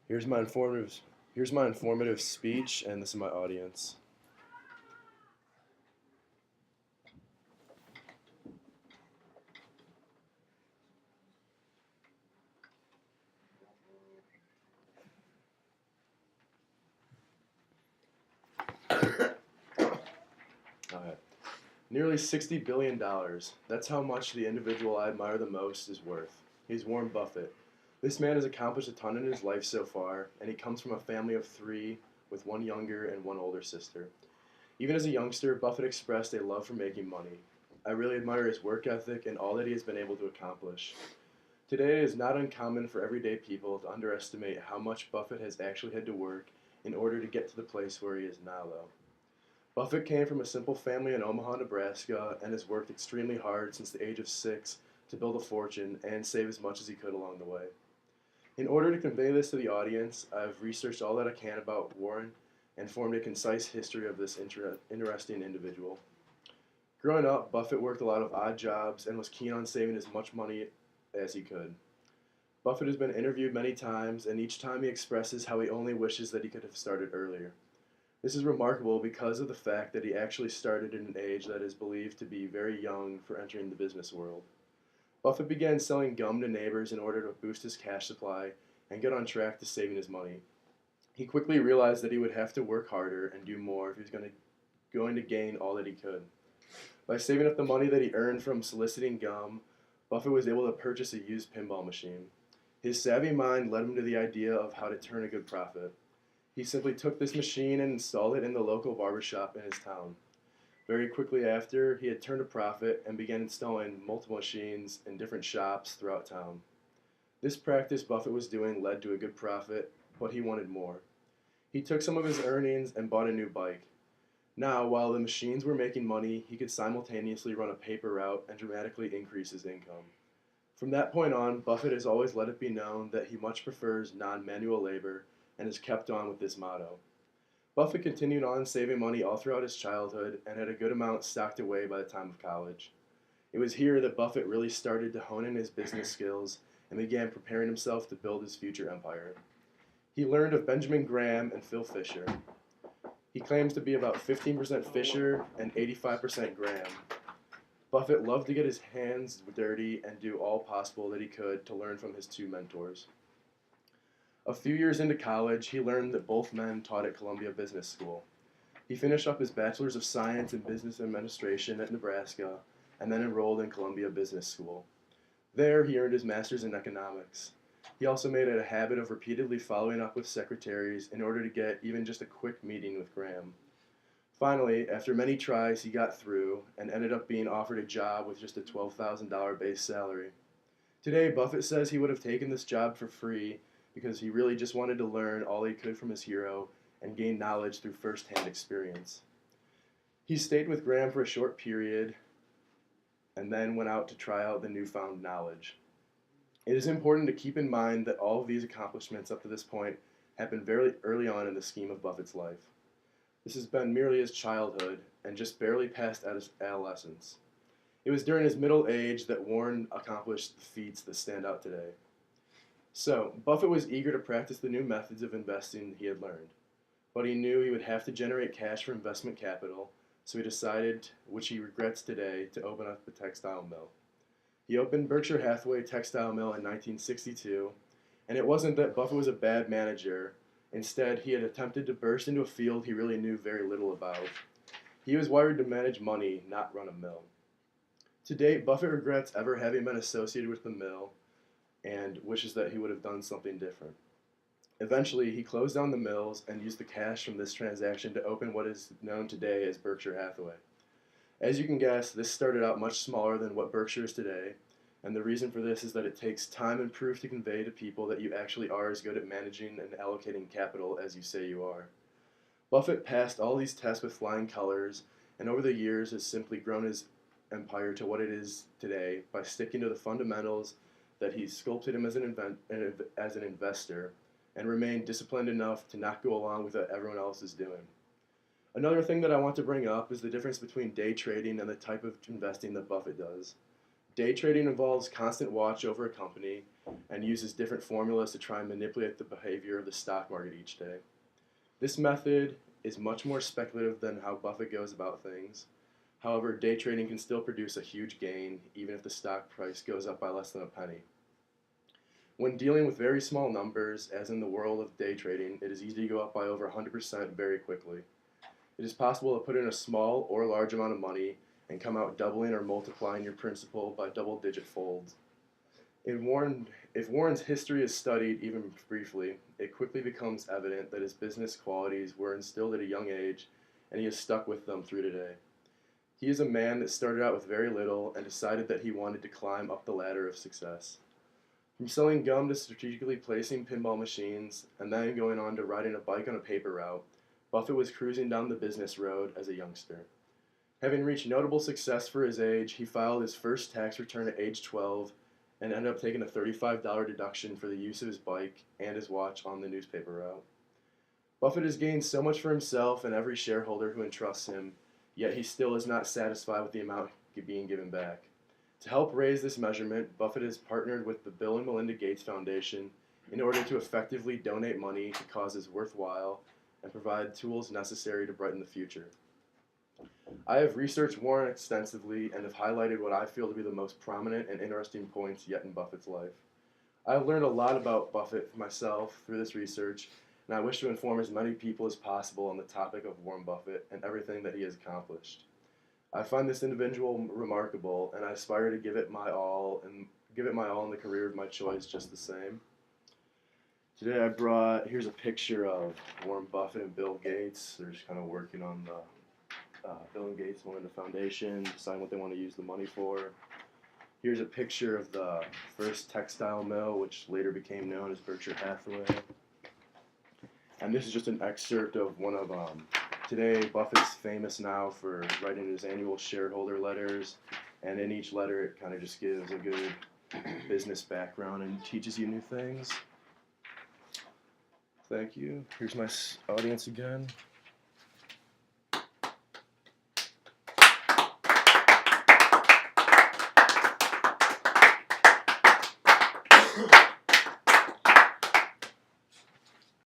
Here's my informative here's my informative speech, and this is my audience. Alright. Nearly $60 billion. That's how much the individual I admire the most is worth. He's Warren Buffett. This man has accomplished a ton in his life so far, and he comes from a family of three with one younger and one older sister. Even as a youngster, Buffett expressed a love for making money. I really admire his work ethic and all that he has been able to accomplish. Today, it is not uncommon for everyday people to underestimate how much Buffett has actually had to work in order to get to the place where he is now, though. Buffett came from a simple family in Omaha, Nebraska, and has worked extremely hard since the age of 6 to build a fortune and save as much as he could along the way. In order to convey this to the audience, I've researched all that I can about Warren and formed a concise history of this interesting individual. Growing up, Buffett worked a lot of odd jobs and was keen on saving as much money as he could. Buffett has been interviewed many times, and each time he expresses how he only wishes that he could have started earlier. This is remarkable because of the fact that he actually started at an age that is believed to be very young for entering the business world. Buffett began selling gum to neighbors in order to boost his cash supply and get on track to saving his money. He quickly realized that he would have to work harder and do more if he was going to gain all that he could. By saving up the money that he earned from soliciting gum, Buffett was able to purchase a used pinball machine. His savvy mind led him to the idea of how to turn a good profit. He simply took this machine and installed it in the local barbershop in his town. Very quickly after, he had turned a profit and began installing multiple machines in different shops throughout town. This practice Buffett was doing led to a good profit, but he wanted more. He took some of his earnings and bought a new bike. Now, while the machines were making money, he could simultaneously run a paper route and dramatically increase his income. From that point on, Buffett has always let it be known that he much prefers non-manual labor and has kept on with this motto. Buffett continued on saving money all throughout his childhood and had a good amount stocked away by the time of college. It was here that Buffett really started to hone in his business skills and began preparing himself to build his future empire. He learned of Benjamin Graham and Phil Fisher. He claims to be about 15% Fisher and 85% Graham. Buffett loved to get his hands dirty and do all possible that he could to learn from his two mentors. A few years into college, he learned that both men taught at Columbia Business School. He finished up his Bachelor's of Science in Business Administration at Nebraska and then enrolled in Columbia Business School. There, he earned his Master's in Economics. He also made it a habit of repeatedly following up with secretaries in order to get even just a quick meeting with Graham. Finally, after many tries, he got through and ended up being offered a job with just a $12,000 base salary. Today, Buffett says he would have taken this job for free because he really just wanted to learn all he could from his hero and gain knowledge through first-hand experience. He stayed with Graham for a short period and then went out to try out the newfound knowledge. It is important to keep in mind that all of these accomplishments up to this point happened very early on in the scheme of Buffett's life. This has been merely his childhood and just barely past his adolescence. It was during his middle age that Warren accomplished the feats that stand out today. So, Buffett was eager to practice the new methods of investing he had learned, but he knew he would have to generate cash for investment capital, so he decided, which he regrets today, to open up a textile mill. He opened Berkshire Hathaway Textile Mill in 1962, and it wasn't that Buffett was a bad manager. Instead, he had attempted to burst into a field he really knew very little about. He was wired to manage money, not run a mill. To date, Buffett regrets ever having been associated with the mill and wishes that he would have done something different. Eventually, he closed down the mills and used the cash from this transaction to open what is known today as Berkshire Hathaway. As you can guess, this started out much smaller than what Berkshire is today, and the reason for this is that it takes time and proof to convey to people that you actually are as good at managing and allocating capital as you say you are. Buffett passed all these tests with flying colors, and over the years has simply grown his empire to what it is today by sticking to the fundamentals that he sculpted him as an investor and remained disciplined enough to not go along with what everyone else is doing. Another thing that I want to bring up is the difference between day trading and the type of investing that Buffett does. Day trading involves constant watch over a company and uses different formulas to try and manipulate the behavior of the stock market each day. This method is much more speculative than how Buffett goes about things. However, day trading can still produce a huge gain even if the stock price goes up by less than a penny. When dealing with very small numbers, as in the world of day trading, it is easy to go up by over 100% very quickly. It is possible to put in a small or large amount of money and come out doubling or multiplying your principal by double-digit folds. If Warren's history is studied even briefly, it quickly becomes evident that his business qualities were instilled at a young age, and he has stuck with them through today. He is a man that started out with very little and decided that he wanted to climb up the ladder of success. From selling gum to strategically placing pinball machines, and then going on to riding a bike on a paper route, Buffett was cruising down the business road as a youngster. Having reached notable success for his age, he filed his first tax return at age 12 and ended up taking a $35 deduction for the use of his bike and his watch on the newspaper route. Buffett has gained so much for himself and every shareholder who entrusts him, yet he still is not satisfied with the amount being given back. To help raise this measurement, Buffett has partnered with the Bill and Melinda Gates Foundation in order to effectively donate money to causes worthwhile and provide tools necessary to brighten the future. I have researched Warren extensively and have highlighted what I feel to be the most prominent and interesting points yet in Buffett's life. I have learned a lot about Buffett myself through this research, and I wish to inform as many people as possible on the topic of Warren Buffett and everything that he has accomplished. I find this individual remarkable, and I aspire to give it my all in the career of my choice just the same. Today here's a picture of Warren Buffett and Bill Gates. They're just kind of working on the Bill and Gates Melinda Foundation, deciding what they want to use the money for. Here's a picture of the first textile mill, which later became known as Berkshire Hathaway. And this is just an excerpt of one of today, Buffett's famous now for writing his annual shareholder letters, and in each letter it kind of just gives a good business background and teaches you new things. Thank you. Here's my audience again.